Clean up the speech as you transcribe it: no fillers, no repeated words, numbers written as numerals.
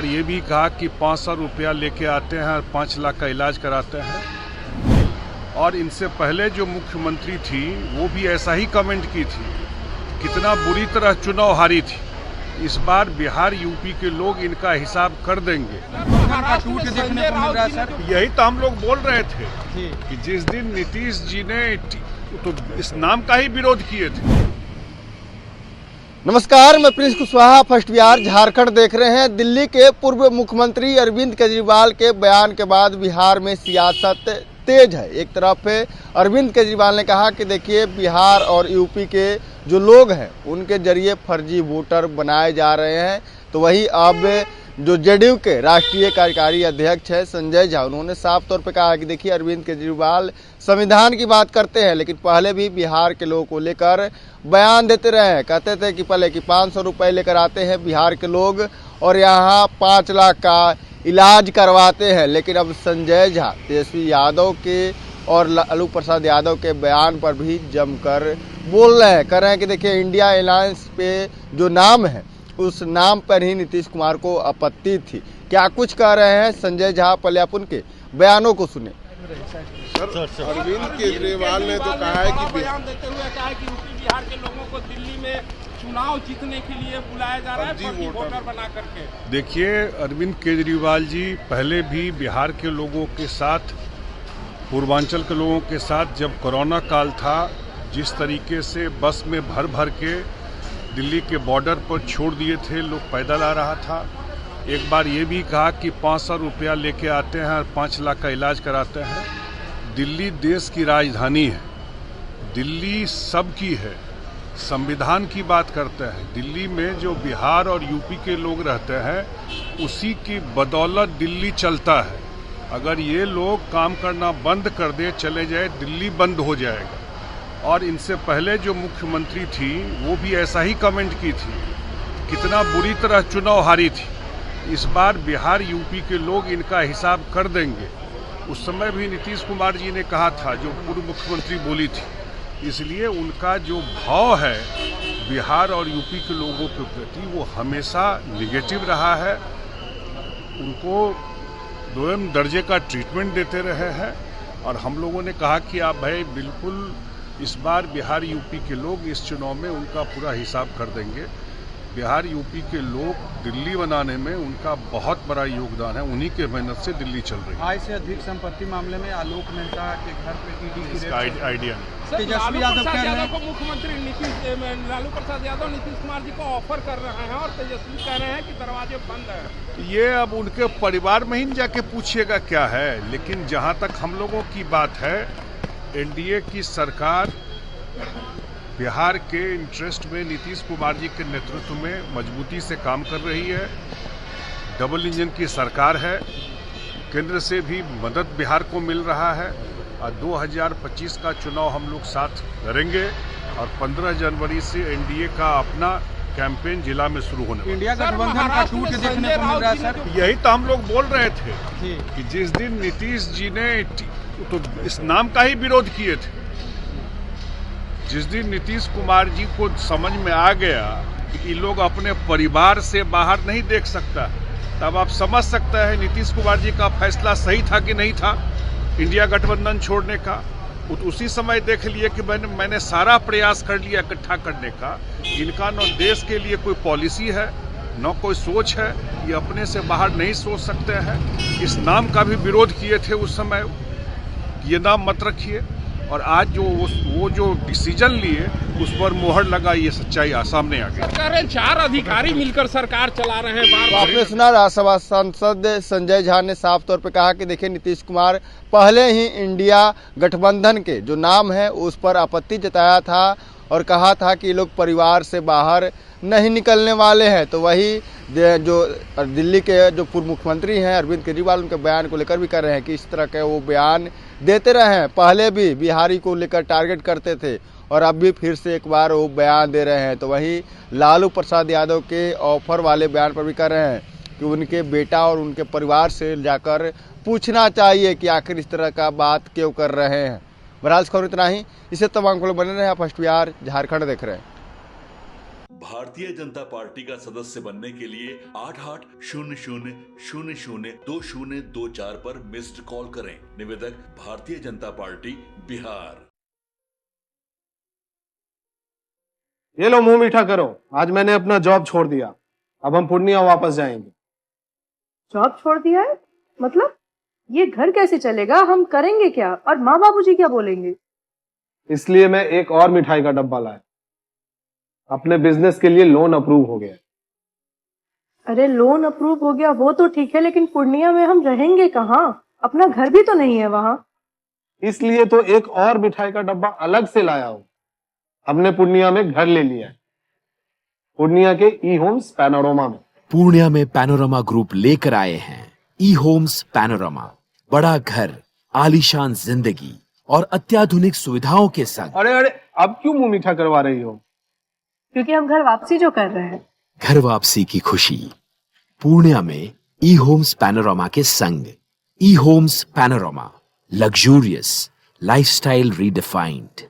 ये भी कहा कि 500 रुपया लेके आते हैं और 5 लाख का इलाज कराते हैं। और इनसे पहले जो मुख्यमंत्री थी वो भी ऐसा ही कमेंट की थी, कितना बुरी तरह चुनाव हारी थी। इस बार बिहार यूपी के लोग इनका हिसाब कर देंगे। यही तो हम लोग बोल रहे थे कि जिस दिन नीतीश जी ने तो इस नाम का ही विरोध किए थे। नमस्कार, मैं प्रिंस कुशवाहा फर्स्ट बिहार झारखंड देख रहे हैं। दिल्ली के पूर्व मुख्यमंत्री अरविंद केजरीवाल के बयान के बाद बिहार में सियासत तेज है। एक तरफ अरविंद केजरीवाल ने कहा कि देखिए, बिहार और यूपी के जो लोग हैं उनके जरिए फर्जी वोटर बनाए जा रहे हैं। तो वही अब जो जेडीयू के राष्ट्रीय कार्यकारी अध्यक्ष है संजय झा, उन्होंने साफ तौर पे कहा कि देखिए, अरविंद केजरीवाल संविधान की बात करते हैं, लेकिन पहले भी बिहार के लोगों को लेकर बयान देते रहे हैं। कहते थे कि पहले कि 500 रुपये लेकर आते हैं बिहार के लोग और यहाँ 5 लाख का इलाज करवाते हैं। लेकिन अब संजय झा तेजस्वी यादव के और लालू प्रसाद यादव के बयान पर भी जमकर बोल रहे हैं। कह रहे हैं कि देखिए, इंडिया अलायंस पे जो नाम है उस नाम पर ही नीतीश कुमार को आपत्ति थी। क्या कुछ कह रहे हैं संजय झा, पहले आप उनके बयानों को सुने। अरविंद केजरीवाल ने तो कहा है कि बयान देते हुए कहा है कि यूपी बिहार के लोगों को दिल्ली में चुनाव जीतने के लिए बुलाया जा रहा है, फर्जी वोटर बना करके। देखिए, अरविंद केजरीवाल जी पहले भी बिहार के लोगों के साथ, पूर्वांचल के लोगों के साथ, जब कोरोना काल था, जिस तरीके से बस में भर भर के दिल्ली के बॉर्डर पर छोड़ दिए थे, लोग पैदल आ रहा था। एक बार ये भी कहा कि 500 रुपया लेके आते हैं और 5 लाख का इलाज कराते हैं। दिल्ली देश की राजधानी है, दिल्ली सबकी है, संविधान की बात करते हैं। दिल्ली में जो बिहार और यूपी के लोग रहते हैं उसी की बदौलत दिल्ली चलता है। अगर ये लोग काम करना बंद कर दे, चले जाए, दिल्ली बंद हो जाएगा। और इनसे पहले जो मुख्यमंत्री थी वो भी ऐसा ही कमेंट की थी, कितना बुरी तरह चुनाव हारी थी। इस बार बिहार यूपी के लोग इनका हिसाब कर देंगे। उस समय भी नीतीश कुमार जी ने कहा था, जो पूर्व मुख्यमंत्री बोली थी। इसलिए उनका जो भाव है बिहार और यूपी के लोगों के प्रति वो हमेशा निगेटिव रहा है। उनको 2 दर्जे का ट्रीटमेंट देते रहे हैं। और हम लोगों ने कहा कि आप भाई बिल्कुल इस बार बिहार यूपी के लोग इस चुनाव में उनका पूरा हिसाब कर देंगे। बिहार यूपी के लोग दिल्ली बनाने में उनका बहुत बड़ा योगदान है, उन्हीं के मेहनत से दिल्ली चल रही है। आय से अधिक संपत्ति मामले में आलोक मेहता के घर पे ईडी की इसका आइडिया नहीं। तेजस्वी यादव को मुख्यमंत्री लालू प्रसाद यादव नीतीश कुमार जी को ऑफर कर रहे हैं और तेजस्वी कह रहे हैं कि दरवाजे बंद है। ये अब उनके परिवार में ही जाके पूछिएगा क्या है। लेकिन जहाँ तक हम लोगों की बात है, एनडीए की सरकार बिहार के इंटरेस्ट में नीतीश कुमार जी के नेतृत्व में मजबूती से काम कर रही है। डबल इंजन की सरकार है, केंद्र से भी मदद बिहार को मिल रहा है। और 2025 का चुनाव हम लोग साथ लड़ेंगे और 15 जनवरी से एनडीए का अपना कैंपेन जिला में शुरू होने वाला है। इंडिया गठबंधन का टूट देखने को मिल रहा है सर। यही तो हम लोग बोल रहे थे कि जिस दिन नीतीश जी ने तो इस नाम का ही विरोध किए थे, जिस दिन नीतीश कुमार जी को समझ में आ गया कि लोग अपने परिवार से बाहर नहीं देख सकता, तब आप समझ सकते हैं नीतीश कुमार जी का फैसला सही था कि नहीं था इंडिया गठबंधन छोड़ने का। उसी समय देख लिए कि मैंने सारा प्रयास कर लिया इकट्ठा करने का। इनका न देश के लिए कोई पॉलिसी है, न कोई सोच है, ये अपने से बाहर नहीं सोच सकते हैं। इस नाम का भी विरोध किए थे उस समय, ये नाम मत रखिए। और आज जो वो जो डिसीजन लिए उस पर मोहर लगा, ये सच्चाई सामने आ गई। सरकार 4 अधिकारी मिलकर सरकार चला रहे हैं। बार बार आपने सुना, राज्यसभा सांसद संजय झा ने साफ तौर पे कहा कि देखिए, नीतीश कुमार पहले ही इंडिया गठबंधन के जो नाम है उस पर आपत्ति जताया था और कहा था कि लोग परिवार से बाहर नहीं निकलने वाले हैं। तो वही जो दिल्ली के जो पूर्व मुख्यमंत्री हैं अरविंद केजरीवाल, उनके बयान को लेकर भी कर रहे हैं कि इस तरह के वो बयान देते रहे हैं। पहले भी बिहारी को लेकर टारगेट करते थे और अब भी फिर से एक बार वो बयान दे रहे हैं। तो वही लालू प्रसाद यादव के ऑफर वाले बयान पर भी कर रहे हैं कि उनके बेटा और उनके परिवार से जाकर पूछना चाहिए कि आखिर इस तरह का बात क्यों कर रहे हैं। बहरहाल खबर इतना ही। इसे तमाम खबरें बने रहे। फर्स्ट बिहार झारखंड देख रहे हैं। भारतीय जनता पार्टी का सदस्य बनने के लिए 8800002024 पर मिस्ड कॉल करें। निवेदक भारतीय जनता पार्टी बिहार। ये लो मुंह मीठा करो, आज मैंने अपना जॉब छोड़ दिया। अब हम पूर्णिया वापस जाएंगे। जॉब छोड़ दिया है? मतलब ये घर कैसे चलेगा? हम करेंगे क्या? और माँ बाबूजी क्या बोलेंगे? इसलिए मैं एक और मिठाई का डब्बा लाया। अपने बिजनेस के लिए लोन अप्रूव हो गया। अरे लोन अप्रूव हो गया वो तो ठीक है, लेकिन पूर्णिया में हम रहेंगे कहाँ? अपना घर भी तो नहीं है वहाँ। इसलिए तो एक और मिठाई का डब्बा अलग से लाया हूँ। हमने पूर्णिया में घर ले लिया है, पूर्णिया के ई होम्स पैनोरमा में। पूर्णिया में पैनोरमा ग्रुप लेकर आए हैं ई होम्स पैनोरमा। बड़ा घर, आलीशान जिंदगी और अत्याधुनिक सुविधाओं के संग। अरे अरे, अब क्यों मुंह मीठा करवा रही हो? क्योंकि हम घर वापसी जो कर रहे हैं। घर वापसी की खुशी पूर्णिया में ई होम्स पैनोरमा के संग। ई Homes Panorama, luxurious lifestyle redefined.